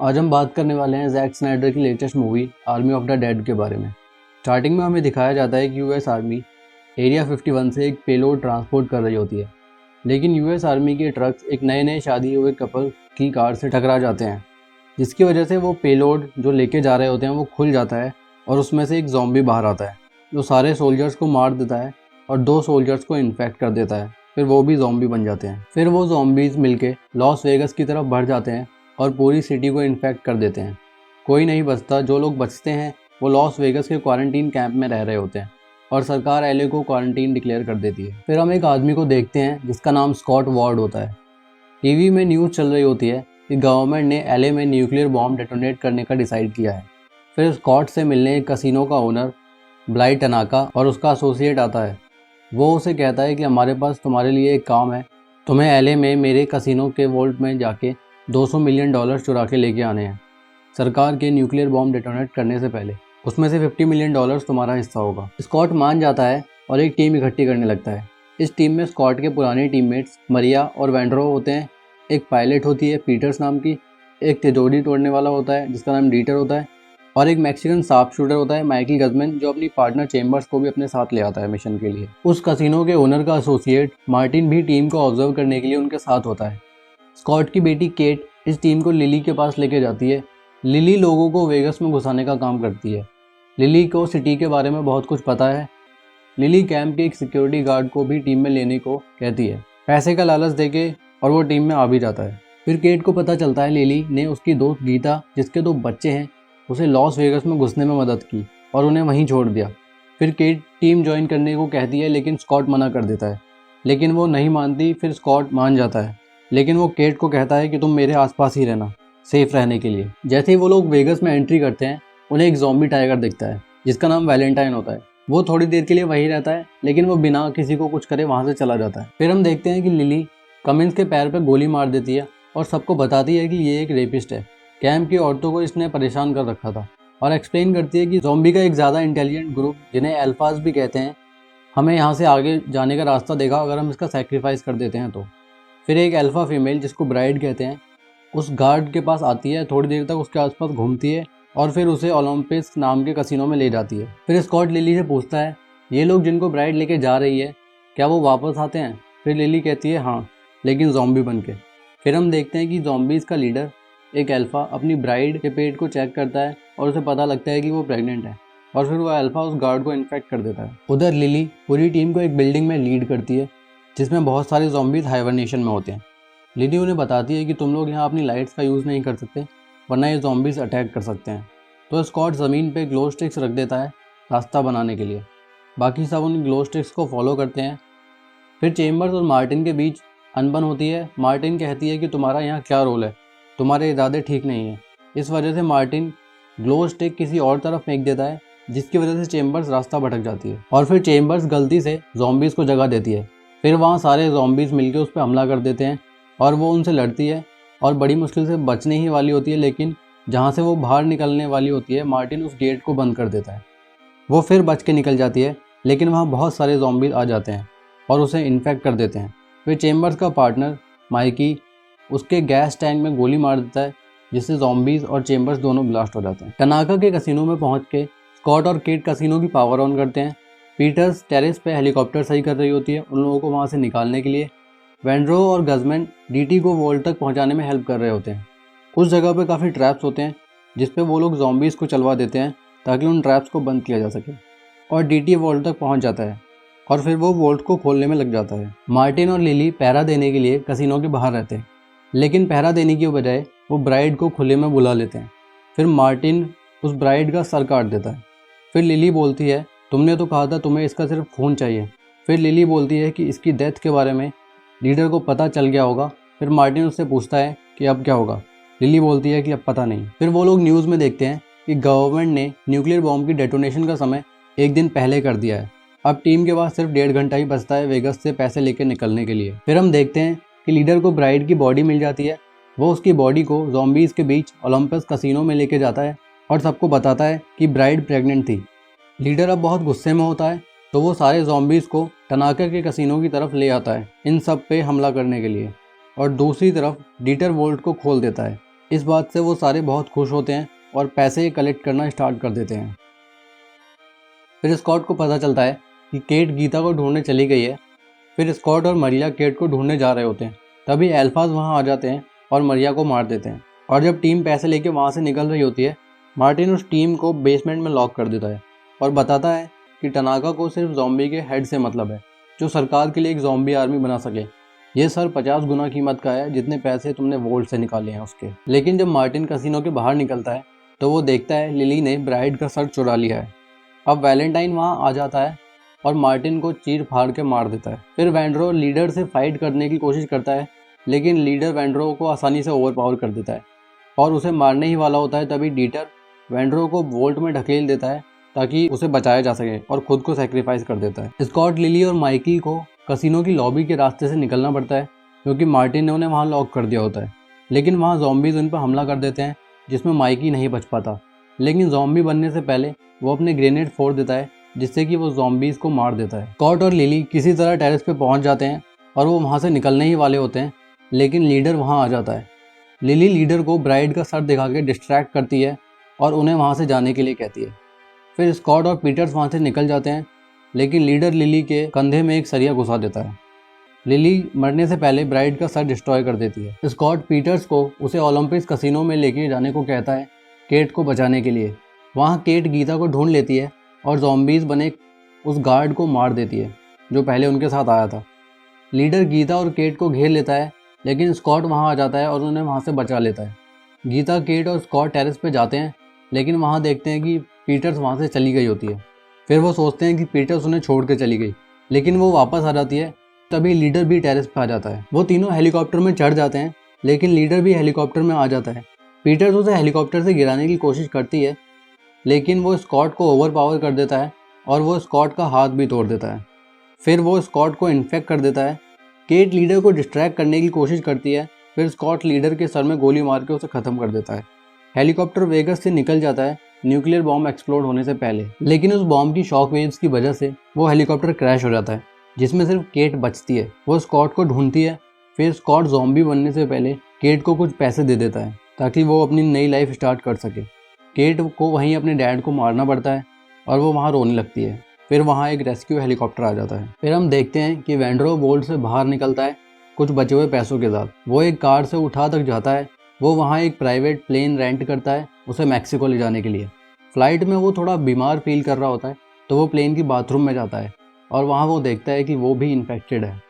आज हम बात करने वाले हैं जैक स्नाइडर की latest movie army of the dead के बारे में। स्टार्टिंग में हमें दिखाया जाता है कि यूएस आर्मी एरिया 51 से एक पेलोड ट्रांसपोर्ट कर रही होती है, लेकिन यूएस आर्मी के ट्रक्स एक नए शादी हुए कपल की कार से टकरा जाते हैं, जिसकी वजह से वो पेलोड जो लेके जा रहे होते हैं वो खुल जाता है और उसमें से एक ज़ॉम्बी बाहर आता है जो सारे सोल्जर्स को मार देता है और 2 सोल्जर्स को इन्फेक्ट कर देता है। फिर वो भी ज़ॉम्बी बन जाते हैं। फिर वो ज़ॉम्बीज़ मिलके लॉस वेगस की तरफ बढ़ जाते हैं और पूरी सिटी को इन्फेक्ट कर देते हैं। कोई नहीं बचता। जो लोग बचते हैं वो लॉस वेगस के क्वारंटीन कैंप में रह रहे होते हैं और सरकार एलए को क्वारंटीन डिक्लेयर कर देती है। फिर हम एक आदमी को देखते हैं जिसका नाम स्कॉट वार्ड होता है। टीवी में न्यूज़ चल रही होती है कि गवर्नमेंट ने एलए में न्यूक्लियर बॉम्ब डेटोनेट करने का डिसाइड किया है। फिर स्कॉट से मिलने एक कसिनो का ओनर ब्लाइट टनाका और उसका एसोसिएट आता है। वो उसे कहता है कि हमारे पास तुम्हारे लिए एक काम है, तुम्हें एलए में मेरे कसिनो के वॉल्ट में जाके $200 मिलियन चुरा के लेके आने हैं सरकार के न्यूक्लियर बॉम्ब डेटोनेट करने से पहले। उसमें से $50 मिलियन तुम्हारा हिस्सा होगा। स्कॉट मान जाता है और एक टीम इकट्ठी करने लगता है। इस टीम में स्कॉट के पुराने टीममेट्स मरिया और वेंड्रो होते हैं, एक पायलट होती है पीटर्स नाम की, एक तिजोरी तोड़ने वाला होता है जिसका नाम डीटर होता है, और एक मैक्सिकन शार्प शूटर होता है माइकल गजमैन, जो अपनी पार्टनर चेम्बर्स को भी अपने साथ ले आता है मिशन के लिए। उस कसिनो के ओनर का एसोसिएट मार्टिन भी टीम को ऑब्जर्व करने के लिए उनके साथ होता है। स्कॉट की बेटी केट इस टीम को लिली के पास लेके जाती है। लिली लोगों को वेगस में घुसाने का काम करती है। लिली को सिटी के बारे में बहुत कुछ पता है। लिली कैंप के एक सिक्योरिटी गार्ड को भी टीम में लेने को कहती है, पैसे का लालच देके, और वो टीम में आ भी जाता है। फिर केट को पता चलता है लिली ने उसकी दोस्त गीता, जिसके 2 बच्चे हैं, उसे लॉस वेगस में घुसने में मदद की और उन्हें वहीं छोड़ दिया। फिर केट टीम ज्वाइन करने को कहती है लेकिन स्कॉट मना कर देता है, लेकिन वो नहीं मानती। फिर स्कॉट मान जाता है, लेकिन वो केट को कहता है कि तुम मेरे आसपास ही रहना, सेफ रहने के लिए। जैसे ही वो लोग वेगस में एंट्री करते हैं, उन्हें एक ज़ॉम्बी टाइगर दिखता है जिसका नाम वैलेंटाइन होता है। वो थोड़ी देर के लिए वहीं रहता है, लेकिन वो बिना किसी को कुछ करे वहाँ से चला जाता है। फिर हम देखते हैं कि लिली कमिंस के पैर पर गोली मार देती है और सबको बताती है कि ये एक रेपिस्ट है। कैंप की औरतों को इसने परेशान कर रखा था, और एक्सप्लेन करती है कि ज़ॉम्बी का एक ज़्यादा इंटेलिजेंट ग्रुप, जिन्हें अल्फाज भी कहते हैं, हमें यहाँ से आगे जाने का रास्ता देगा अगर हम इसका सेक्रीफाइस कर देते हैं तो। फिर एक अल्फ़ा फीमेल, जिसको ब्राइड कहते हैं, उस गार्ड के पास आती है, थोड़ी देर तक उसके आसपास घूमती है और फिर उसे ओलंपिस नाम के कसिनो में ले जाती है। फिर स्कॉट लिली से पूछता है, ये लोग जिनको ब्राइड लेके जा रही है, क्या वो वापस आते हैं? फिर लिली कहती है हाँ, लेकिन ज़ॉम्बी बन के। फिर हम देखते हैं कि ज़ॉम्बीज़ का लीडर एक अल्फ़ा अपनी ब्राइड के पेट को चेक करता है और उसे पता लगता है कि वो प्रेग्नेंट है, और फिर वो अल्फ़ा उस गार्ड को इन्फेक्ट कर देता है। उधर लिली पूरी टीम को एक बिल्डिंग में लीड करती है जिसमें बहुत सारे ज़ॉम्बीज़ हाइबरनेशन में होते हैं। लिली उन्हें बताती है कि तुम लोग यहाँ अपनी लाइट्स का यूज़ नहीं कर सकते, वरना ये ज़ॉम्बीज़ अटैक कर सकते हैं। तो स्कॉट ज़मीन पे ग्लो स्टिक्स रख देता है रास्ता बनाने के लिए। बाकी सब उन ग्लो स्टिक्स को फॉलो करते हैं। फिर चेम्बर्स और मार्टिन के बीच अनबन होती है। मार्टिन कहती है कि तुम्हारा यहाँ क्या रोल है, तुम्हारे इरादे ठीक नहीं है। इस वजह से मार्टिन ग्लो स्टिक किसी और तरफ फेंक देता है, जिसकी वजह से चेम्बर्स रास्ता भटक जाती है और फिर चेम्बर्स गलती से ज़ॉम्बीज़ को जगह देती है। फिर वहाँ सारे ज़ॉम्बीज़ मिलकर उस पर हमला कर देते हैं और वो उनसे लड़ती है और बड़ी मुश्किल से बचने ही वाली होती है, लेकिन जहाँ से वो बाहर निकलने वाली होती है, मार्टिन उस गेट को बंद कर देता है। वो फिर बच के निकल जाती है, लेकिन वहाँ बहुत सारे ज़ॉम्बीज़ आ जाते हैं और उसे इन्फेक्ट कर देते हैं। फिर चेम्बर्स का पार्टनर माइकी उसके गैस टैंक में गोली मार देता है, जिससे ज़ॉम्बीज़ और चेम्बर्स दोनों ब्लास्ट हो जाते हैं। टनाका के कसिनो में पहुंच के स्कॉट और केट कसिनो की पावर ऑन करते हैं। पीटर्स टेरेस पे हेलीकॉप्टर सही कर रही होती है उन लोगों को वहां से निकालने के लिए। वेंड्रो और गजमैन डीटी को वॉल्ट तक पहुंचाने में हेल्प कर रहे होते हैं। उस जगह पे काफ़ी ट्रैप्स होते हैं जिसपे वो लोग ज़ॉम्बीज़ को चलवा देते हैं ताकि उन ट्रैप्स को बंद किया जा सके, और डीटी वॉल्ट तक पहुँच जाता है और फिर वो वॉल्ट को खोलने में लग जाता है। मार्टिन और लिली पहरा देने के लिए कसिनो के बाहर रहते हैं, लेकिन पहरा देने की बजाय वो ब्राइड को खुले में बुला लेते हैं। फिर मार्टिन उस ब्राइड का सर काट देता है। फिर लिली बोलती है, तुमने तो कहा था तुम्हें इसका सिर्फ खून चाहिए। फिर लिली बोलती है कि इसकी डेथ के बारे में लीडर को पता चल गया होगा। फिर मार्टिन उससे पूछता है कि अब क्या होगा। लिली बोलती है कि अब पता नहीं। फिर वो लोग न्यूज़ में देखते हैं कि गवर्नमेंट ने न्यूक्लियर बॉम्ब की डेटोनेशन का समय 1 दिन पहले कर दिया है। अब टीम के पास सिर्फ 1.5 घंटा ही बचता है वेगस से पैसे लेकर निकलने के लिए। फिर हम देखते हैं कि लीडर को ब्राइड की बॉडी मिल जाती है। वो उसकी बॉडी को ज़ॉम्बीज़ के बीच ओलंपस कसिनो में लेके जाता है और सबको बताता है कि ब्राइड प्रेग्नेंट थी। लीडर अब बहुत गुस्से में होता है, तो वो सारे ज़ॉम्बीज़ को टनाका के कसिनो की तरफ ले आता है इन सब पे हमला करने के लिए, और दूसरी तरफ डीटर वोल्ट को खोल देता है। इस बात से वो सारे बहुत खुश होते हैं और पैसे कलेक्ट करना स्टार्ट कर देते हैं। फिर स्कॉट को पता चलता है कि केट गीता को ढूंढने चली गई है। फिर स्कॉट और मरिया केट को ढूंढने जा रहे होते हैं, तभी एल्फाज वहाँ आ जाते हैं और मरिया को मार देते हैं। और जब टीम पैसे लेके वहाँ से निकल रही होती है, मार्टिन उस टीम को बेसमेंट में लॉक कर देता है और बताता है कि टनाका को सिर्फ ज़ॉम्बी के हेड से मतलब है, जो सरकार के लिए एक ज़ॉम्बी आर्मी बना सके। ये सर 50 गुना कीमत का है जितने पैसे तुमने वोल्ट से निकाले हैं उसके। लेकिन जब मार्टिन कैसीनो के बाहर निकलता है तो वो देखता है लिली ने ब्राइड का सर चुरा लिया है। अब वैलेंटाइन वहाँ आ जाता है और मार्टिन को चीर फाड़ के मार देता है। फिर वैंड्रो लीडर से फाइट करने की कोशिश करता है, लेकिन लीडर वैंड्रो को आसानी से ओवरपावर कर देता है और उसे मारने ही वाला होता है। तभी डीटर वैंड्रो को वोल्ट में ढकेल देता है ताकि उसे बचाया जा सके और खुद को सेक्रीफाइस कर देता है। स्कॉट, लिली और माइकी को कसिनो की लॉबी के रास्ते से निकलना पड़ता है क्योंकि मार्टिन ने उन्हें वहाँ लॉक कर दिया होता है। लेकिन वहाँ ज़ॉम्बीज़ उन पर हमला कर देते हैं जिसमें माइकी नहीं बच पाता। लेकिन ज़ॉम्बी बनने से पहले वो अपने ग्रेनेड फोड़ देता है जिससे कि वो ज़ॉम्बीज़ को मार देता है। स्कॉट और लिली किसी तरह टेरेस पे पहुंच जाते हैं और वो वहाँ से निकलने ही वाले होते हैं, लेकिन लीडर वहाँ आ जाता है। लिली लीडर को ब्राइड का सर दिखा के डिस्ट्रैक्ट करती है और उन्हें वहाँ से जाने के लिए कहती है। फिर स्कॉट और पीटर्स वहाँ से निकल जाते हैं, लेकिन लीडर लिली के कंधे में एक सरिया घुसा देता है। लिली मरने से पहले ब्राइड का सर डिस्ट्रॉय कर देती है। स्कॉट पीटर्स को उसे ओलंपिक्स कसिनो में लेके जाने को कहता है केट को बचाने के लिए। वहाँ केट गीता को ढूंढ लेती है और ज़ॉम्बीज़ बने उस गार्ड को मार देती है जो पहले उनके साथ आया था। लीडर गीता और केट को घेर लेता है, लेकिन स्कॉट वहाँ आ जाता है और उन्हें वहाँ से बचा लेता है। गीता, केट और स्कॉट टेरेस पे जाते हैं, लेकिन वहाँ देखते हैं कि पीटर्स वहाँ से चली गई होती है। फिर वो सोचते हैं कि पीटर्स उन्हें छोड़ के चली गई, लेकिन वो वापस आ जाती है। तभी लीडर भी टेरेस पे आ जाता है। वो तीनों हेलीकॉप्टर में चढ़ जाते हैं, लेकिन लीडर भी हेलीकॉप्टर में आ जाता है। पीटर्स उसे हेलीकॉप्टर से गिराने की कोशिश करती है, लेकिन वो स्कॉट को ओवरपावर कर देता है और वो स्कॉट का हाथ भी तोड़ देता है। फिर वो स्कॉट को इन्फेक्ट कर देता है। केट लीडर को डिस्ट्रैक्ट करने की कोशिश करती है, फिर स्कॉट लीडर के सर में गोली मार के उसे ख़त्म कर देता है। हेलीकॉप्टर वेगस से निकल जाता है न्यूक्लियर बॉम्ब एक्सप्लोड होने से पहले, लेकिन उस बॉम्ब की शॉक वेव्स की वजह से वो हेलीकॉप्टर क्रैश हो जाता है, जिसमें सिर्फ केट बचती है। वो स्कॉट को ढूंढती है। फिर स्कॉट ज़ॉम्बी बनने से पहले केट को कुछ पैसे दे देता है ताकि वो अपनी नई लाइफ स्टार्ट कर सके। केट को वहीं अपने डैड को मारना पड़ता है और वो वहाँ रोने लगती है। फिर वहाँ एक रेस्क्यू हेलीकॉप्टर आ जाता है। फिर हम देखते हैं कि वैंड्रो वोल्ट से बाहर निकलता है कुछ बचे हुए पैसों के साथ। वो एक कार से उठा तक जाता है। वो वहाँ एक प्राइवेट प्लेन रेंट करता है उसे मैक्सिको ले जाने के लिए। फ़्लाइट में वो थोड़ा बीमार फील कर रहा होता है, तो वो प्लेन की बाथरूम में जाता है और वहाँ वो देखता है कि वो भी इन्फेक्टेड है।